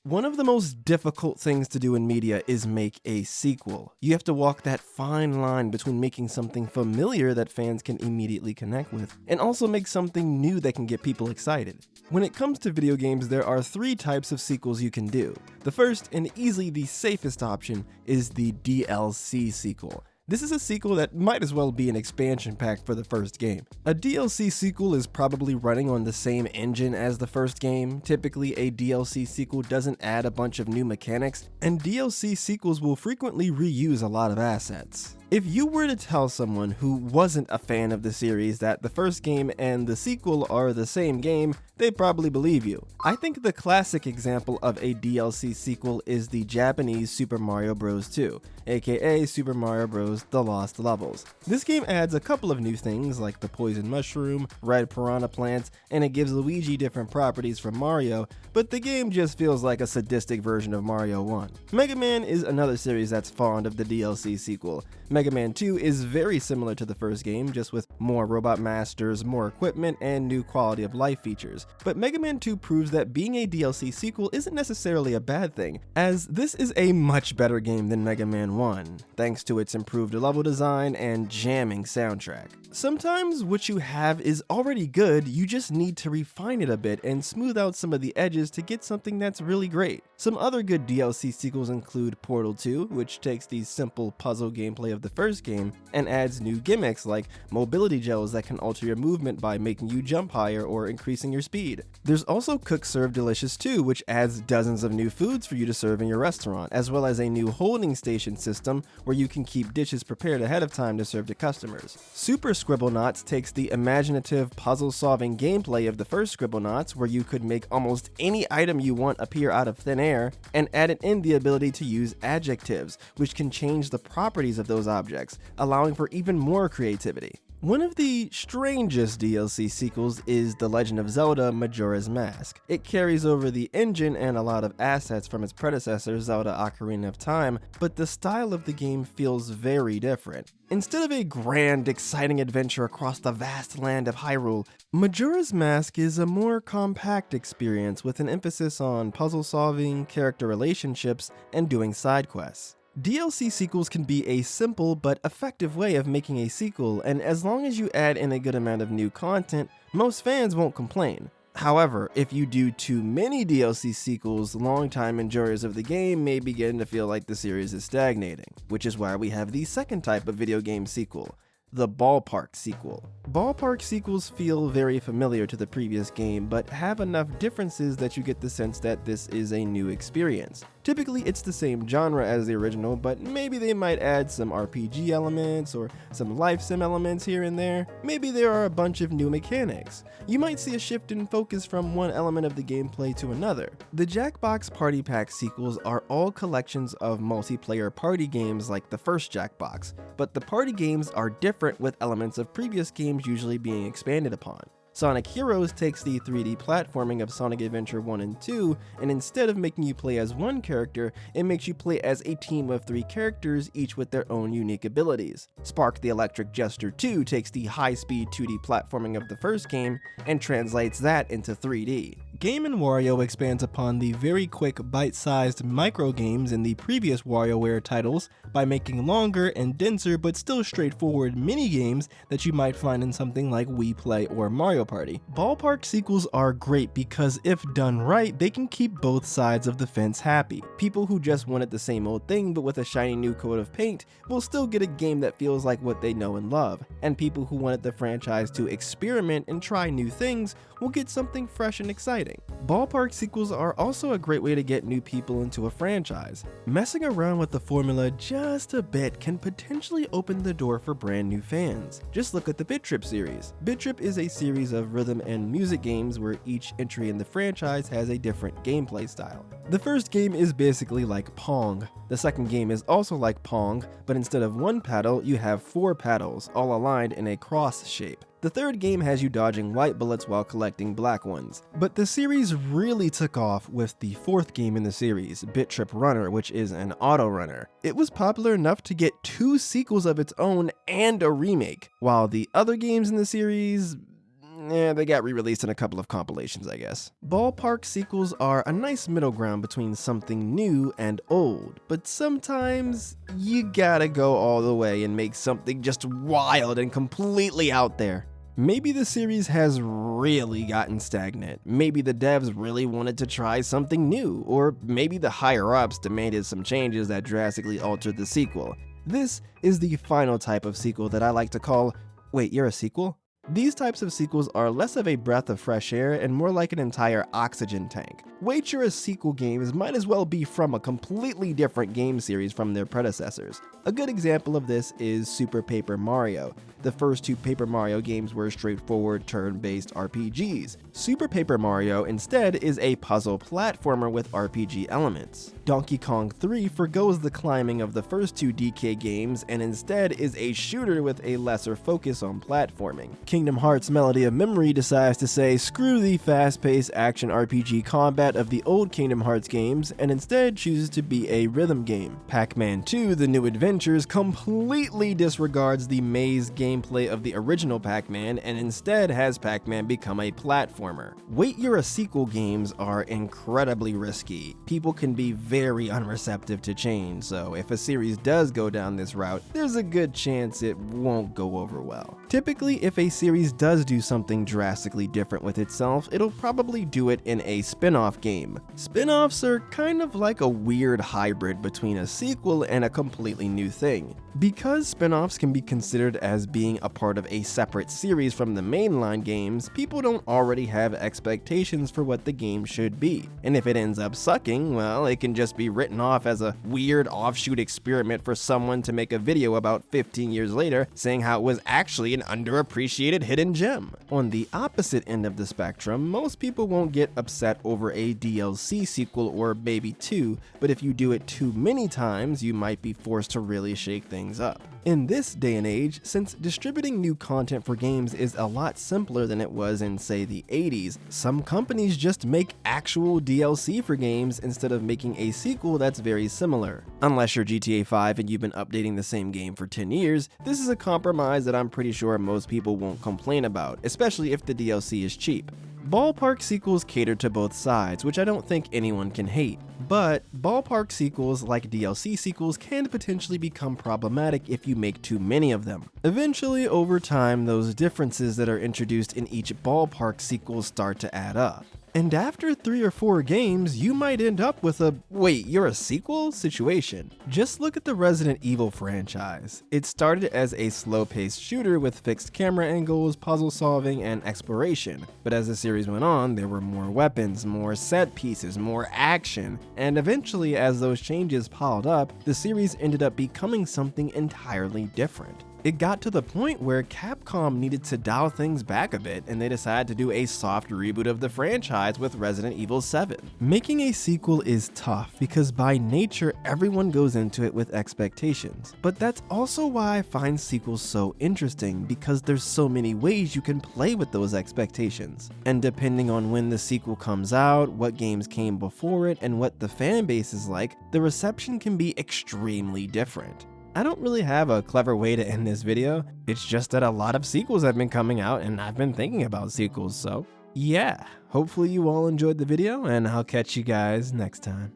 One of the most difficult things to do in media is make a sequel. You have to walk that fine line between making something familiar that fans can immediately connect with, and also make something new that can get people excited. When it comes to video games, there are three types of sequels you can do. The first, and easily the safest option, is the DLC sequel. This is a sequel that might as well be an expansion pack for the first game. A DLC sequel is probably running on the same engine as the first game. Typically, a DLC sequel doesn't add a bunch of new mechanics, and DLC sequels will frequently reuse a lot of assets. If you were to tell someone who wasn't a fan of the series that the first game and the sequel are the same game, they'd probably believe you. I think the classic example of a DLC sequel is the Japanese Super Mario Bros. 2, aka Super Mario Bros. The Lost Levels. This game adds a couple of new things like the poison mushroom, red piranha plants, and it gives Luigi different properties from Mario, but the game just feels like a sadistic version of Mario 1. Mega Man is another series that's fond of the DLC sequel. Mega Man 2 is very similar to the first game, just with more robot masters, more equipment, and new quality of life features. But Mega Man 2 proves that being a DLC sequel isn't necessarily a bad thing, as this is a much better game than Mega Man 1, thanks to its improved level design and jamming soundtrack. Sometimes what you have is already good, you just need to refine it a bit and smooth out some of the edges to get something that's really great. Some other good DLC sequels include Portal 2, which takes the simple puzzle gameplay of the first game and adds new gimmicks like mobility gels that can alter your movement by making you jump higher or increasing your speed. There's also Cook Serve Delicious 2, which adds dozens of new foods for you to serve in your restaurant, as well as a new holding station system where you can keep dishes prepared ahead of time to serve to customers. Super Scribblenauts takes the imaginative puzzle-solving gameplay of the first Scribblenauts, where you could make almost any item you want appear out of thin air, and added in the ability to use adjectives, which can change the properties of those objects, allowing for even more creativity. One of the strangest DLC sequels is The Legend of Zelda Majora's Mask. It carries over the engine and a lot of assets from its predecessor, Zelda Ocarina of Time, but the style of the game feels very different. Instead of a grand, exciting adventure across the vast land of Hyrule, Majora's Mask is a more compact experience with an emphasis on puzzle solving, character relationships, and doing side quests. DLC sequels can be a simple but effective way of making a sequel, and as long as you add in a good amount of new content, most fans won't complain. However, if you do too many DLC sequels, longtime enjoyers of the game may begin to feel like the series is stagnating, which is why we have the second type of video game sequel, the Ballpark sequel. Ballpark sequels feel very familiar to the previous game, but have enough differences that you get the sense that this is a new experience. Typically, it's the same genre as the original, but maybe they might add some RPG elements or some life sim elements here and there. Maybe there are a bunch of new mechanics. You might see a shift in focus from one element of the gameplay to another. The Jackbox Party Pack sequels are all collections of multiplayer party games like the first Jackbox, but the party games are different, with elements of previous games usually being expanded upon. Sonic Heroes takes the 3D platforming of Sonic Adventure 1 and 2, and instead of making you play as one character, it makes you play as a team of 3 characters, each with their own unique abilities. Spark the Electric Jester 2 takes the high-speed 2D platforming of the first game and translates that into 3D. Game & Wario expands upon the very quick, bite-sized micro-games in the previous WarioWare titles by making longer and denser but still straightforward mini-games that you might find in something like Wii Play or Mario Party. Ballpark sequels are great because if done right, they can keep both sides of the fence happy. People who just wanted the same old thing but with a shiny new coat of paint will still get a game that feels like what they know and love, and people who wanted the franchise to experiment and try new things will get something fresh and exciting. Ballpark sequels are also a great way to get new people into a franchise. Messing around with the formula just a bit can potentially open the door for brand new fans. Just look at the Bit Trip series. Bit Trip is a series of rhythm and music games where each entry in the franchise has a different gameplay style. The first game is basically like Pong. The second game is also like Pong, but instead of one paddle, you have 4 paddles, all aligned in a cross shape. The third game has you dodging white bullets while collecting black ones. But the series really took off with the 4th game in the series, Bit Trip Runner, which is an auto runner. It was popular enough to get 2 sequels of its own and a remake, while the other games in the series they got re-released in a couple of compilations, I guess. Ballpark sequels are a nice middle ground between something new and old, but sometimes you gotta go all the way and make something just wild and completely out there. Maybe the series has really gotten stagnant, maybe the devs really wanted to try something new, or maybe the higher-ups demanded some changes that drastically altered the sequel. This is the final type of sequel that I like to call, wait, you're a sequel? These types of sequels are less of a breath of fresh air and more like an entire oxygen tank. Wait, you're a sequel games might as well be from a completely different game series from their predecessors. A good example of this is Super Paper Mario. The first two Paper Mario games were straightforward turn-based RPGs. Super Paper Mario instead is a puzzle platformer with RPG elements. Donkey Kong 3 forgoes the climbing of the first two DK games and instead is a shooter with a lesser focus on platforming. Kingdom Hearts Melody of Memory decides to say screw the fast-paced action RPG combat of the old Kingdom Hearts games and instead chooses to be a rhythm game. Pac Man 2, The New Adventures, completely disregards the maze gameplay of the original Pac Man and instead has Pac Man become a platformer. Wait, you're a sequel games are incredibly risky. People can be very unreceptive to change, so if a series does go down this route, there's a good chance it won't go over well. Typically, if a series does do something drastically different with itself, it'll probably do it in a spin-off game. Spin-offs are kind of like a weird hybrid between a sequel and a completely new thing. Because spin-offs can be considered as being a part of a separate series from the mainline games, people don't already have expectations for what the game should be. And if it ends up sucking, well, it can just be written off as a weird offshoot experiment for someone to make a video about 15 years later saying how it was actually an underappreciated hidden gem. On the opposite end of the spectrum, most people won't get upset over a DLC sequel or maybe two, but if you do it too many times, you might be forced to really shake things up. In this day and age, since distributing new content for games is a lot simpler than it was in, say, the 80s, some companies just make actual DLC for games instead of making a sequel that's very similar. Unless you're GTA 5 and you've been updating the same game for 10 years, this is a compromise that I'm pretty sure most people won't complain about, especially if the DLC is cheap. Ballpark sequels cater to both sides, which I don't think anyone can hate. But ballpark sequels, like DLC sequels, can potentially become problematic if you make too many of them. Eventually, over time, those differences that are introduced in each ballpark sequel start to add up. And after 3 or 4 games, you might end up with a wait, you're a sequel situation. Just look at the Resident Evil franchise. It started as a slow-paced shooter with fixed camera angles, puzzle solving, and exploration. But as the series went on, there were more weapons, more set pieces, more action. And eventually, as those changes piled up, the series ended up becoming something entirely different. It got to the point where Capcom needed to dial things back a bit and they decided to do a soft reboot of the franchise with Resident Evil 7. Making a sequel is tough because by nature everyone goes into it with expectations. But that's also why I find sequels so interesting, because there's so many ways you can play with those expectations. And depending on when the sequel comes out, what games came before it, and what the fan base is like, the reception can be extremely different. I don't really have a clever way to end this video, it's just that a lot of sequels have been coming out and I've been thinking about sequels, so yeah. Hopefully you all enjoyed the video and I'll catch you guys next time.